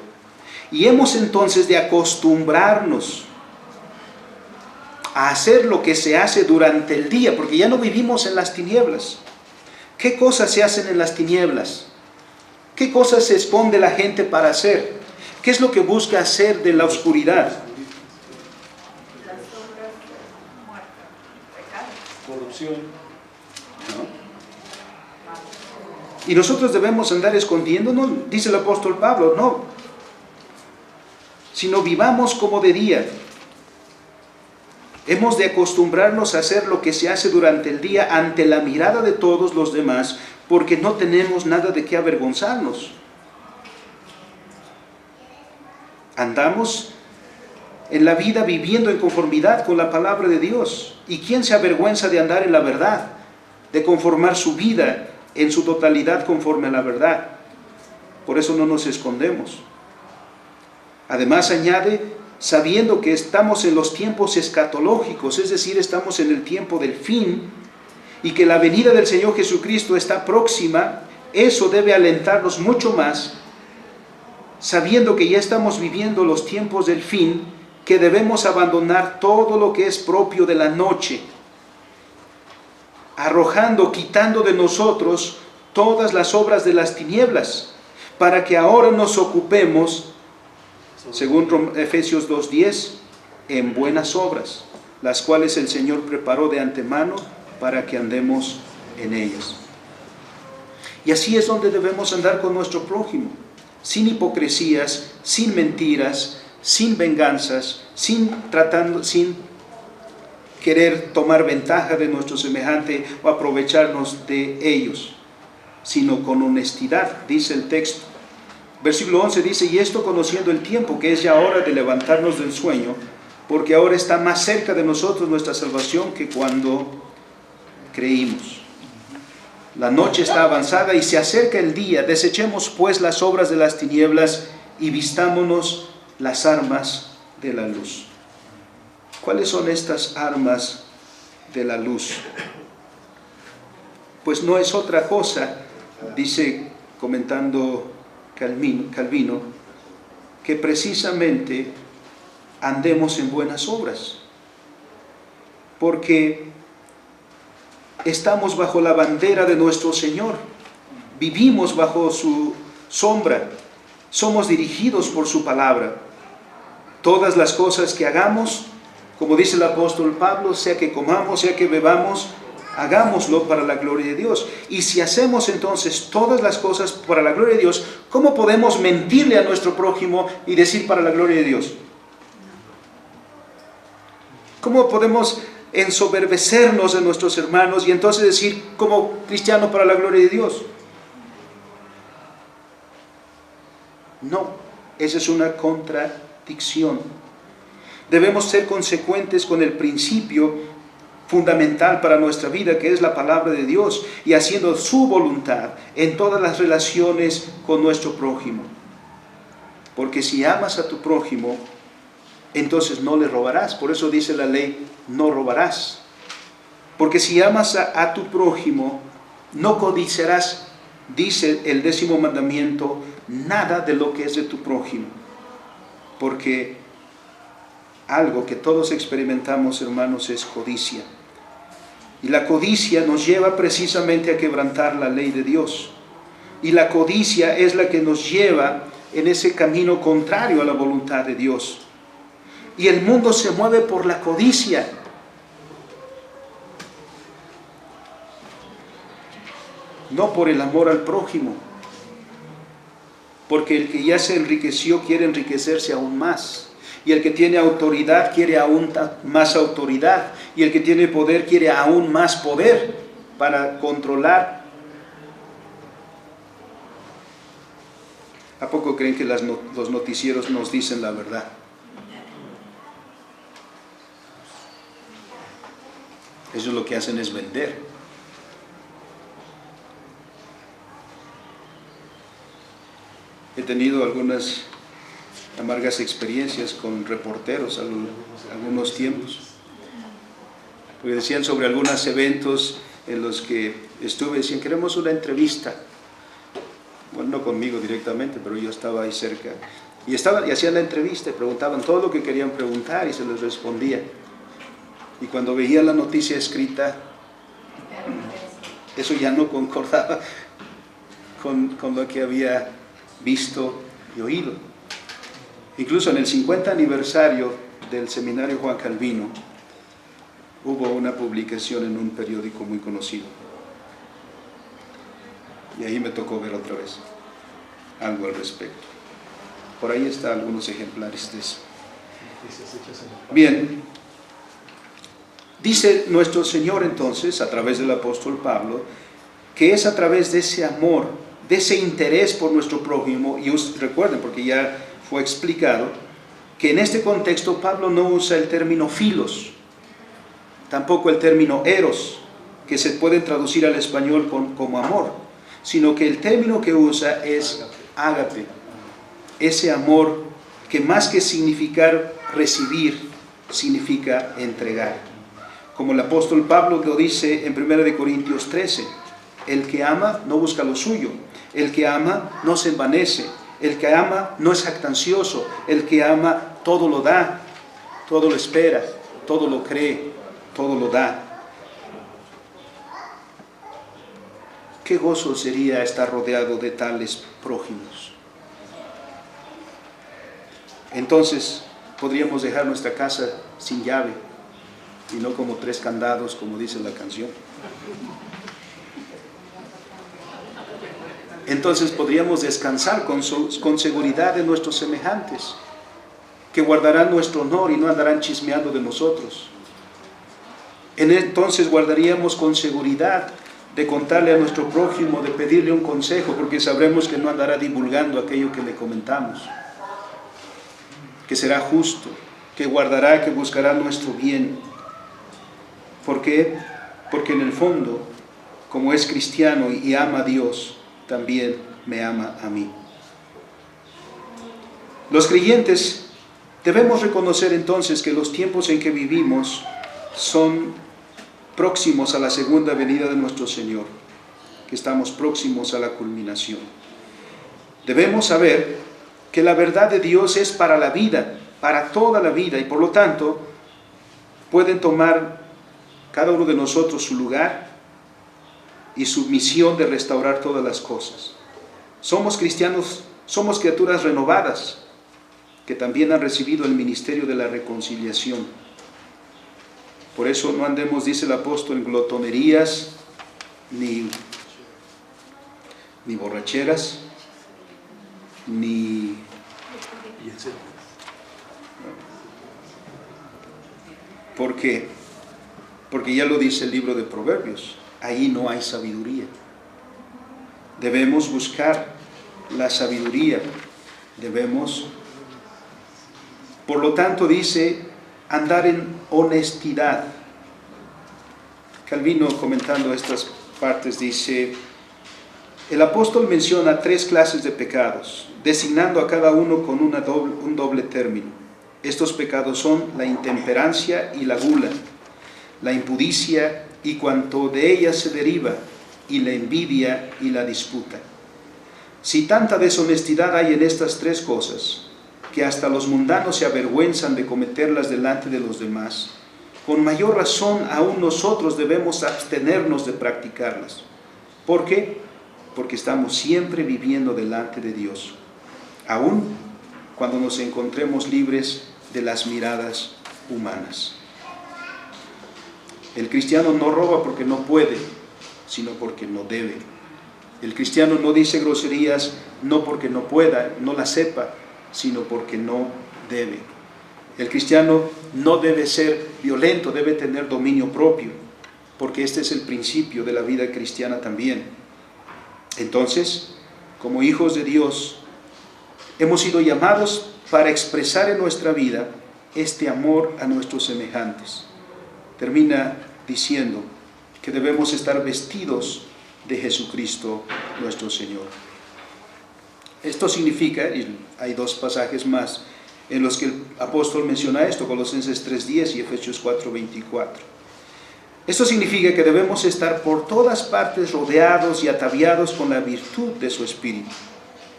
S5: Y hemos entonces de acostumbrarnos a hacer lo que se hace durante el día, porque ya no vivimos en las tinieblas. ¿Qué cosas se hacen en las tinieblas? ¿Qué cosas se esconde la gente para hacer? ¿Qué es lo que busca hacer de la oscuridad?
S3: Las obras de muerte, pecado.
S1: Corrupción.
S5: ¿No? Y nosotros debemos andar escondiéndonos, dice el apóstol Pablo, no, sino vivamos como de día. Hemos de acostumbrarnos a hacer lo que se hace durante el día ante la mirada de todos los demás, porque no tenemos nada de qué avergonzarnos. Andamos en la vida viviendo en conformidad con la palabra de Dios. ¿Y quién se avergüenza de andar en la verdad? De conformar su vida en su totalidad conforme a la verdad. Por eso no nos escondemos. Además añade, sabiendo que estamos en los tiempos escatológicos, es decir, estamos en el tiempo del fin, y que la venida del Señor Jesucristo está próxima, eso debe alentarnos mucho más, sabiendo que ya estamos viviendo los tiempos del fin, que debemos abandonar todo lo que es propio de la noche, arrojando, quitando de nosotros todas las obras de las tinieblas, para que ahora nos ocupemos, según Efesios 2:10, en buenas obras, las cuales el Señor preparó de antemano para que andemos en ellas. Y así es donde debemos andar con nuestro prójimo, sin hipocresías, sin mentiras, sin venganzas, sin querer tomar ventaja de nuestro semejante o aprovecharnos de ellos. sino con honestidad, dice el texto. Versículo 11 dice, y esto conociendo el tiempo, que es ya hora de levantarnos del sueño, porque ahora está más cerca de nosotros nuestra salvación que cuando creímos. La noche está avanzada y se acerca el día. Desechemos pues las obras de las tinieblas y vistámonos las armas de la luz. ¿Cuáles son estas armas de la luz? Pues no es otra cosa, dice comentando Calvino, que precisamente andemos en buenas obras, porque estamos bajo la bandera de nuestro Señor, vivimos bajo su sombra, somos dirigidos por su palabra. Todas las cosas que hagamos, como dice el apóstol Pablo, sea que comamos, sea que bebamos, hagámoslo para la gloria de Dios. Y si hacemos entonces todas las cosas para la gloria de Dios, ¿cómo podemos mentirle a nuestro prójimo y decir para la gloria de Dios? ¿Cómo podemos ensoberbecernos de nuestros hermanos y entonces decir como cristiano para la gloria de Dios? No, esa es una contradicción. Debemos ser consecuentes con el principio fundamental para nuestra vida, que es la palabra de Dios, y haciendo su voluntad en todas las relaciones con nuestro prójimo. Porque si amas a tu prójimo, entonces no le robarás. Por eso dice la ley, no robarás. Porque si amas a tu prójimo, no codiciarás, dice el 10º mandamiento, nada de lo que es de tu prójimo. Porque algo que todos experimentamos, hermanos, es codicia. Y la codicia nos lleva precisamente a quebrantar la ley de Dios. Y la codicia es la que nos lleva en ese camino contrario a la voluntad de Dios. Y el mundo se mueve por la codicia. No por el amor al prójimo. Porque el que ya se enriqueció quiere enriquecerse aún más. Y el que tiene autoridad quiere aún más autoridad. Y el que tiene poder quiere aún más poder para controlar. ¿A poco creen que los noticieros nos dicen la verdad? Ellos lo que hacen es vender. He tenido algunas amargas experiencias con reporteros algunos tiempos, porque decían sobre algunos eventos en los que estuve, decían, queremos una entrevista. Bueno, no conmigo directamente, pero yo estaba ahí cerca. Y hacían la entrevista y preguntaban todo lo que querían preguntar y se les respondía. Y cuando veía la noticia escrita, eso ya no concordaba con lo que había visto y oído. Incluso en el 50 aniversario del Seminario Juan Calvino, hubo una publicación en un periódico muy conocido. Y ahí me tocó ver otra vez algo al respecto. Por ahí están algunos ejemplares de eso. Bien, dice nuestro Señor entonces, a través del apóstol Pablo, que es a través de ese amor, de ese interés por nuestro prójimo, y recuerden, porque ya fue explicado, que en este contexto Pablo no usa el término filos, tampoco el término eros, que se puede traducir al español como amor, sino que el término que usa es ágape, ese amor que más que significar recibir, significa entregar. Como el apóstol Pablo lo dice en 1 Corintios 13, el que ama no busca lo suyo, el que ama no se envanece, el que ama no es jactancioso, el que ama todo lo da, todo lo espera, todo lo cree, todo lo da. Qué gozo sería estar rodeado de tales prójimos. Entonces podríamos dejar nuestra casa sin llave y no como 3 candados, como dice la canción. Entonces podríamos descansar con seguridad de nuestros semejantes, que guardarán nuestro honor y no andarán chismeando de nosotros. Entonces guardaríamos con seguridad de contarle a nuestro prójimo, de pedirle un consejo, porque sabremos que no andará divulgando aquello que le comentamos, que será justo, que guardará, que buscará nuestro bien. ¿Por qué? Porque en el fondo, como es cristiano y ama a Dios, también me ama a mí. Los creyentes debemos reconocer entonces que los tiempos en que vivimos son próximos a la segunda venida de nuestro Señor, que estamos próximos a la culminación. Debemos saber que la verdad de Dios es para la vida, para toda la vida, y por lo tanto pueden tomar cada uno de nosotros su lugar y su misión de restaurar todas las cosas. Somos cristianos, somos criaturas renovadas, que también han recibido el ministerio de la reconciliación. Por eso no andemos, dice el apóstol, en glotonerías, ni borracheras, ni... ¿Por qué? Porque ya lo dice el libro de Proverbios, ahí no hay sabiduría. Debemos buscar la sabiduría, por lo tanto dice, andar en honestidad. Calvino, comentando estas partes, dice, el apóstol menciona 3 clases de pecados, designando a cada uno con un doble término. Estos pecados son la intemperancia y la gula, la impudicia y cuanto de ella se deriva, y la envidia y la disputa. Si tanta deshonestidad hay en estas 3 cosas, que hasta los mundanos se avergüenzan de cometerlas delante de los demás, con mayor razón aún nosotros debemos abstenernos de practicarlas. ¿Por qué? Porque estamos siempre viviendo delante de Dios, aún cuando nos encontremos libres de las miradas humanas. El cristiano no roba porque no puede, sino porque no debe. El cristiano no dice groserías no porque no pueda, no las sepa, sino porque no debe. El cristiano no debe ser violento, debe tener dominio propio, porque este es el principio de la vida cristiana también. Entonces, como hijos de Dios, hemos sido llamados para expresar en nuestra vida este amor a nuestros semejantes. Termina diciendo que debemos estar vestidos de Jesucristo nuestro Señor. Esto significa, y hay 2 pasajes más en los que el apóstol menciona esto, Colosenses 3:10 y Efesios 4:24. Esto significa que debemos estar por todas partes rodeados y ataviados con la virtud de su Espíritu.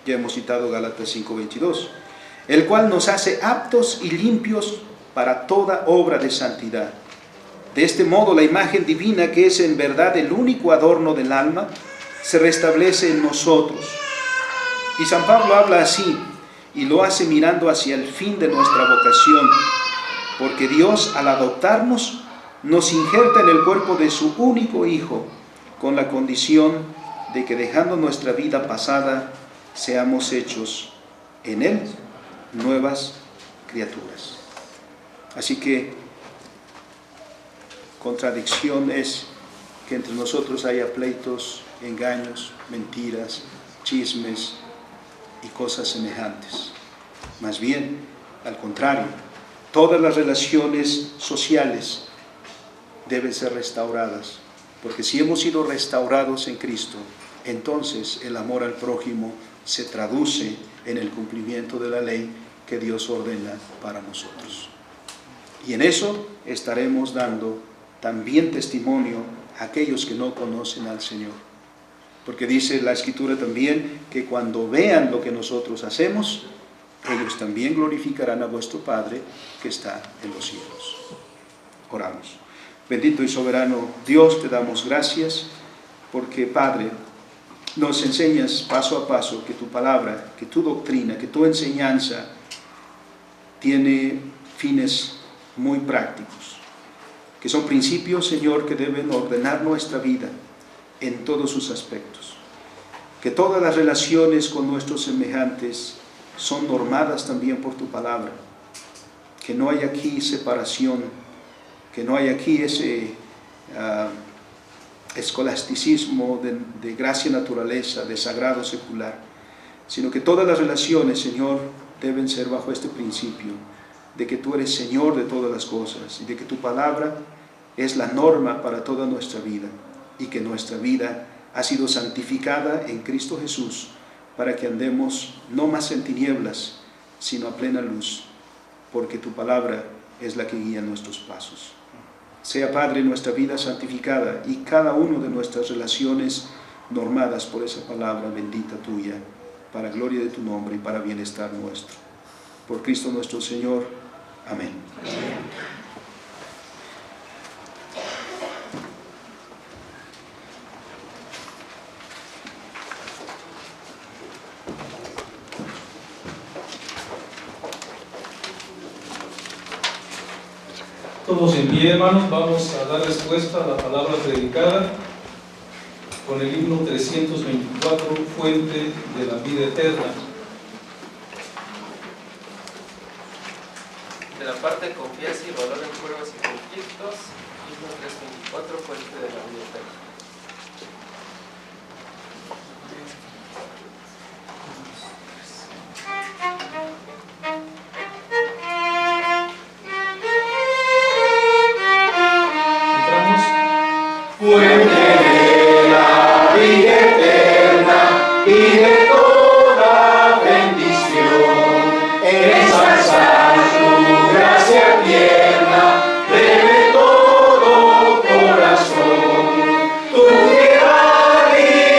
S5: Ya hemos citado Gálatas 5:22, el cual nos hace aptos y limpios para toda obra de santidad. De este modo, la imagen divina, que es en verdad el único adorno del alma, se restablece en nosotros. Y San Pablo habla así, y lo hace mirando hacia el fin de nuestra vocación, porque Dios, al adoptarnos, nos injerta en el cuerpo de su único Hijo, con la condición de que, dejando nuestra vida pasada, seamos hechos en Él nuevas criaturas. Así que contradicción es que entre nosotros haya pleitos, engaños, mentiras, chismes y cosas semejantes. Más bien, al contrario, todas las relaciones sociales deben ser restauradas, porque si hemos sido restaurados en Cristo, entonces el amor al prójimo se traduce en el cumplimiento de la ley que Dios ordena para nosotros. Y en eso estaremos dando también testimonio a aquellos que no conocen al Señor. Porque dice la Escritura también que cuando vean lo que nosotros hacemos, ellos también glorificarán a vuestro Padre que está en los cielos. Oramos. Bendito y soberano Dios, te damos gracias porque, Padre, nos enseñas paso a paso que tu palabra, que tu doctrina, que tu enseñanza tiene fines muy prácticos, que son principios, Señor, que deben ordenar nuestra vida en todos sus aspectos, que todas las relaciones con nuestros semejantes son normadas también por tu palabra, que no hay aquí separación, que no hay aquí escolasticismo, de gracia naturaleza, de sagrado secular, sino que todas las relaciones, Señor, deben ser bajo este principio, de que tú eres Señor de todas las cosas, y de que tu palabra es la norma para toda nuestra vida, y que nuestra vida ha sido santificada en Cristo Jesús, para que andemos no más en tinieblas, sino a plena luz, porque tu palabra es la que guía nuestros pasos. Sea, Padre, nuestra vida santificada y cada una de nuestras relaciones normadas por esa palabra bendita tuya, para gloria de tu nombre y para bienestar nuestro. Por Cristo nuestro Señor. Amén.
S1: Todos en pie, hermanos, vamos a dar respuesta a la palabra predicada con el himno 324, Fuente de la Vida Eterna.
S9: De la parte confianza y valor en pruebas y conflictos, himno 324, Fuente de la Vida Eterna.
S2: Fuente de la vida eterna y de toda bendición, ensalzar tu gracia tierna, debe todo corazón. Tu piedad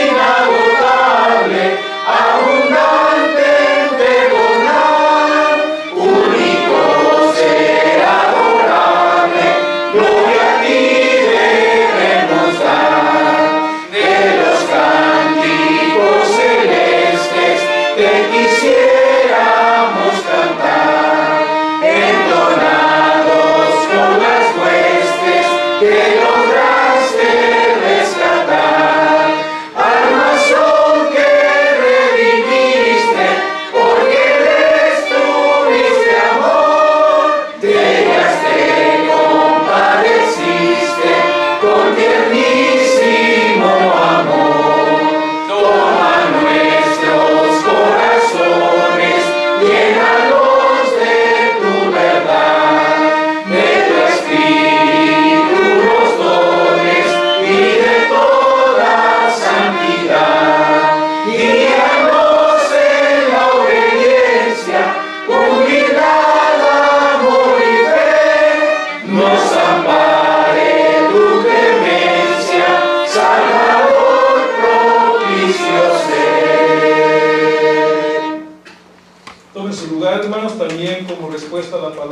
S2: inagotable, abundante en perdonar, único ser adorable, gloria a ti. Te quisiéramos cantar, entonados con las huestes que lograste rescatar, almazón que redimiste, porque destruiste amor, de ellas te compadeciste con tiernísimo amor. Toma nuestros corazones, llénalos de tu verdad, de tu espíritu los dones y de toda santidad. Guíanos en la obediencia, humildad, amor y fe, nos ampare tu clemencia, Salvador propicio ser.
S1: Tomen su lugar, hermanos, también como respuesta a la palabra.